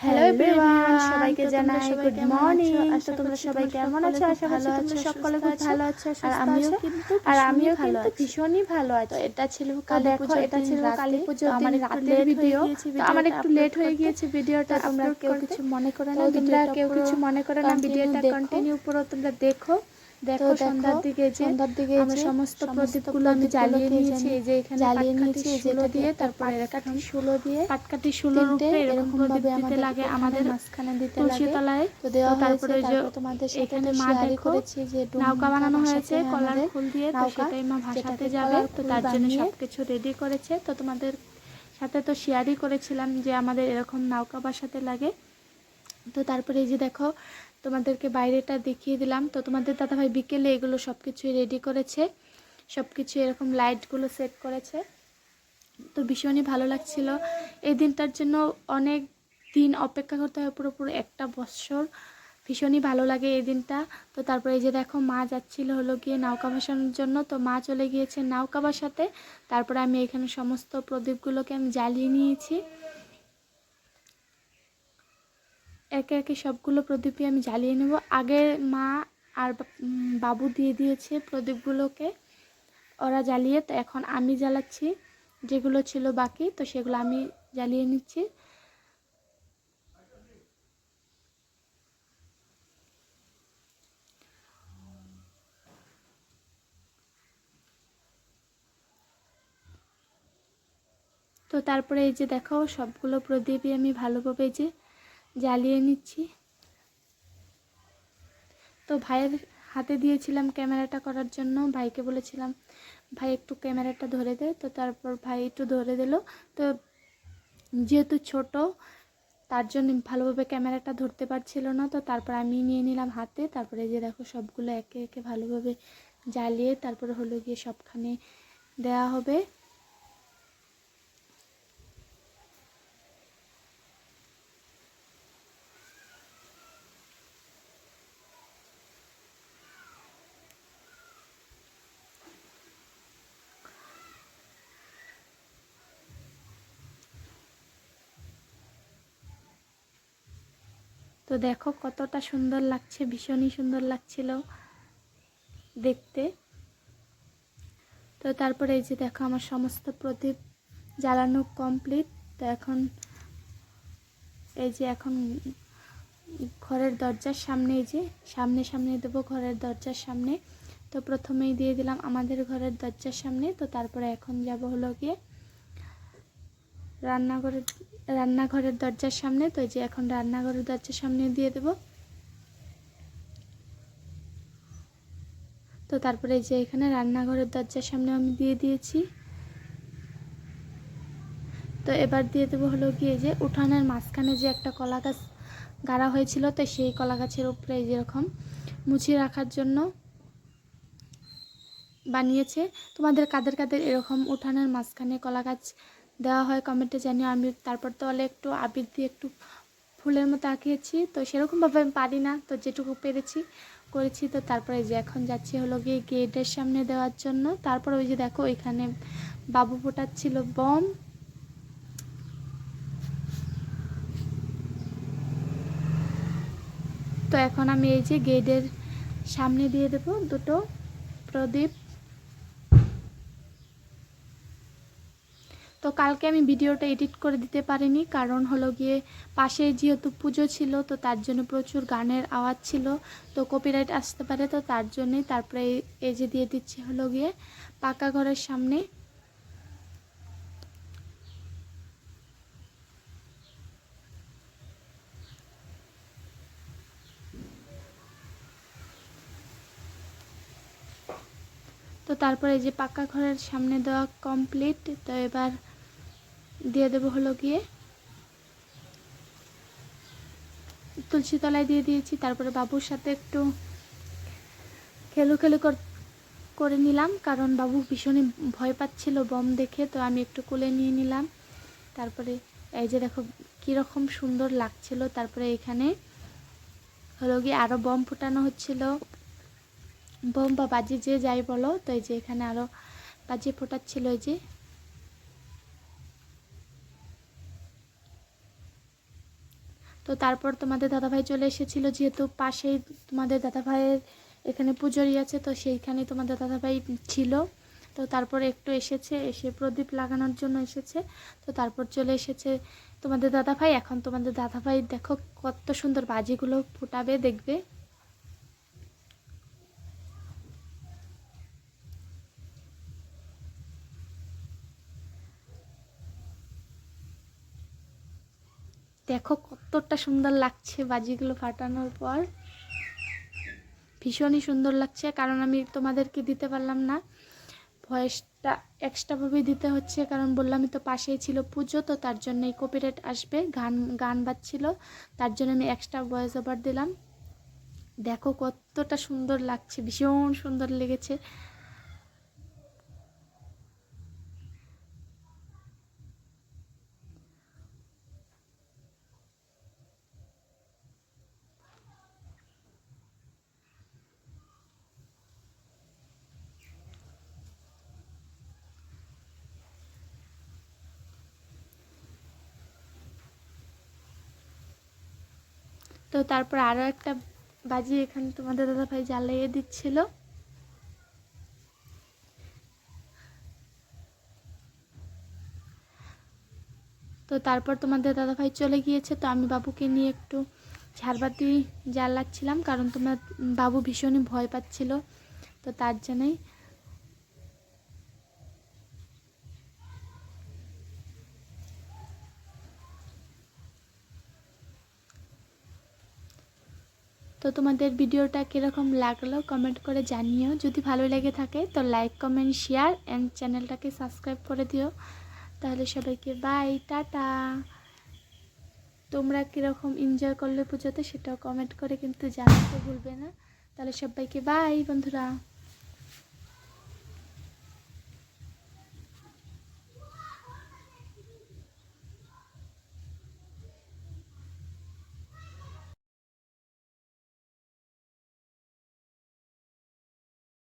Hello everyone, সবাইকে জানাই good morning. তো তোমরা সবাই কেমন আছো? আশা করছি তোমরা সকলে খুব ভালো আছো, আর আমিও কিন্তু ভীষণই ভালো আছি। এটা ছিল দেখো, এটা ছিল কালী পুজোর দিন রাতের ভিডিও। তো আমার একটু লেট হয়ে গিয়েছে ভিডিওটা আপলোড করতে। তোমরা কেউ কিছু মনে করো না, ভিডিওটা কন্টিনিউ পুরো তোমরা দেখো। দেখো সন্ধ্যার দিকে আমরা সমস্ত প্রদীপগুলো আমি জ্বালিয়ে নিয়েছি। এই যে এখানে পাটকাঠি শুলো দিয়ে, তারপরে পাটকাঠি শুলোর উপরে এরকম প্রদীপ দিতে লাগে আমাদের মাঝখানে দিতে লাগে তলায়। তো তারপরে যে এখানে মা দেখো নৌকা বানানো হয়েছে কলার ফুল দিয়ে, তো সেটাই মা ভাসাতে যাবে। তো তার জন্য সবকিছু রেডি করেছে। তো তোমাদের সাথে তো শেয়ারই করেছিলাম যে আমাদের এরকম নৌকা বাসাতে লাগে। তো তারপরে এই যে দেখো তোমাদেরকে বাইরেটা দেখিয়ে দিলাম। তো তোমাদের দাদাভাই বিকেলে এগুলো সব কিছুই রেডি করেছে, সব কিছু এরকম লাইটগুলো সেট করেছে। তো ভীষণই ভালো লাগছিল এই দিনটার জন্য। অনেক দিন অপেক্ষা করতে হয়, পুরোপুরি একটা বছর। ভীষণই ভালো লাগে এই দিনটা। তো তারপরে এই যে দেখো মা যাচ্ছিল হলো গিয়ে নৌকা ভাসানোর জন্য। তো মা চলে গিয়েছে নৌকা ভাসাতে। তারপরে আমি এখানে সমস্ত প্রদীপগুলোকে আমি জ্বালিয়ে নিয়েছি। একে একে সবগুলো প্রদীপই আমি জ্বালিয়ে নেব। আগে মা আর বাবু দিয়ে দিয়েছে প্রদীপগুলোকে, ওরা জ্বালিয়ে। তো এখন আমি জ্বালাচ্ছি, যেগুলো ছিল বাকি তো সেগুলো আমি জ্বালিয়ে নিচ্ছি। তো তারপরে এই যে দেখো সবগুলো প্রদীপই আমি ভালোভাবে যে জ্বালিয়ে নিচ্ছি। তো ভাইয়ের হাতে দিয়েছিলাম ক্যামেরাটা করার জন্য, ভাইকে বলেছিলাম ভাই একটু ক্যামেরাটা ধরে দে। তো তারপর ভাই একটু ধরে দিল। তো যেহেতু ছোট তার জন্য ভালোভাবে ক্যামেরাটা ধরতে পারছিল না। তো তারপর আমি নিয়ে নিলাম হাতে। তারপরে যে দেখো সবগুলো একে একে ভালোভাবে জ্বালিয়ে তারপরে হলো গিয়ে সবখানে দেওয়া হবে। তো দেখো কতটা সুন্দর লাগছে, ভীষণই সুন্দর লাগছিল দেখতে। তো তারপরে এই যে দেখো আমার সমস্ত প্রদীপ জ্বালানো কমপ্লিট। তো এখন এই যে এখন ঘরের দরজার সামনে, এই যে সামনে দেবো ঘরের দরজার সামনে। তো প্রথমেই দিয়ে দিলাম আমাদের ঘরের দরজার সামনে। তো তারপরে এখন যাব হলো গিয়ে রান্নাঘরের দরজার সামনে। তো এই যে এখন রান্নাঘরের দরজার সামনে দিয়ে দেব। তো তারপরে এই যে এখানে রান্নাঘরের দরজার সামনে আমি দিয়ে দিয়েছি। তো এবার দিয়ে দেবো হলো গিয়ে যে উঠানের মাঝখানে যে একটা কলা গাছ গাড়া হয়েছিল, তো সেই কলা গাছের উপরে যেরকম মুছিয়ে রাখার জন্য বানিয়েছে। তোমাদের কাদের কাদের এরকম উঠানের মাঝখানে কলা গাছ দেওয়া হয় কমেন্টে জানিও। আমি তারপর তলে একটু আবির দিয়ে একটু ফুলের মতো আঁকিয়েছি। তো সেরকমভাবে আমি পারি না, তো যেটুকু পেরেছি করেছি। তো তারপরে যে এখন যাচ্ছি হলো গিয়ে গেটের সামনে দেওয়ার জন্য। তারপর ওই যে দেখো ওইখানে বাবু ফোটাচ্ছিল বম। তো এখন আমি এই যে গেটের সামনে দিয়ে দেবো দুটো প্রদীপ। তো কালকে আমি ভিডিওটা এডিট করে দিতে পারিনি, কারণ হলো গিয়ে পাশে যেহেতু পুজো ছিল, তো তার জন্য প্রচুর গানের আওয়াজ ছিল, তো কপিরাইট আসতে পারে। তো তার জন্যই তারপরে এই যে দিয়ে দিচ্ছি হলো গিয়ে পাকা ঘরের সামনে। তো তারপরে এই যে পাকা ঘরের সামনে দেওয়া কমপ্লিট। তো এবার দিয়ে দেবো হলো গিয়ে তুলসী তলায় দিয়ে দিয়েছি। তারপরে বাবুর সাথে একটু খেলু করে নিলাম, কারণ বাবু ভীষণই ভয় পাচ্ছিল বম দেখে। তো আমি একটু কোলে নিয়ে নিলাম। তারপরে এই যে দেখো কীরকম সুন্দর লাগছিল। তারপরে এখানে হলো গিয়ে আরও বম ফোটানো হচ্ছিল, বম বা বাজি যে যাই বলো। তো এই যে এখানে আরও বাজি ফোটাচ্ছিল। এই যে তো তারপর তোমাদের দাদাভাই চলে এসেছিল, যেহেতু পাশেই তোমাদের দাদাভাইয়ের এখানে পুজোরি আছে, তো সেইখানে তোমাদের দাদাভাই ছিল। তো তারপর একটু এসে প্রদীপ লাগানোর জন্য এসেছে। তো তারপর চলে এসেছে তোমাদের দাদাভাই। এখন তোমাদের দাদাভাই দেখো কত সুন্দর বাজিগুলো ফুটাবে, দেখবে। দেখো কতটা সুন্দর লাগছে বাজিগুলো ফাটানোর পর, ভীষণই সুন্দর লাগছে। কারণ আমি তোমাদেরকে দিতে পারলাম না, ভয়েসটা এক্সট্রাভাবেই দিতে হচ্ছে, কারণ বললামই তো পাশেই ছিল পুজো, তো তার জন্যই কপিরাইট আসবে, গান বাজছিল, তার জন্য আমি এক্সট্রা ভয়েস ওভার দিলাম। দেখো কতটা সুন্দর লাগছে, ভীষণ সুন্দর লেগেছে। তো তারপর আরও একটা বাজি এখানে তোমাদের দাদাভাই জ্বালিয়ে দিচ্ছিল। তো তারপর তোমাদের দাদাভাই চলে গিয়েছে, তো আমি বাবুকে নিয়ে একটু ঝাড়বাতি জ্বালাচ্ছিলাম, কারণ তোমার বাবু ভীষণই ভয় পাচ্ছিল, তো তার জন্যই। তো তোমাদের ভিডিওটা কীরকম লাগলো কমেন্ট করে জানিও। যদি ভালো লেগে থাকে তো লাইক, কমেন্ট, শেয়ার অ্যান্ড চ্যানেলটাকে সাবস্ক্রাইব করে দিও। তাহলে সবাইকে বাই, টাটা। তোমরা কীরকম এনজয় করলে পুজোতে সেটাও কমেন্ট করে কিন্তু জানাতে ভুলবে না। তাহলে সবাইকে বাই বন্ধুরা।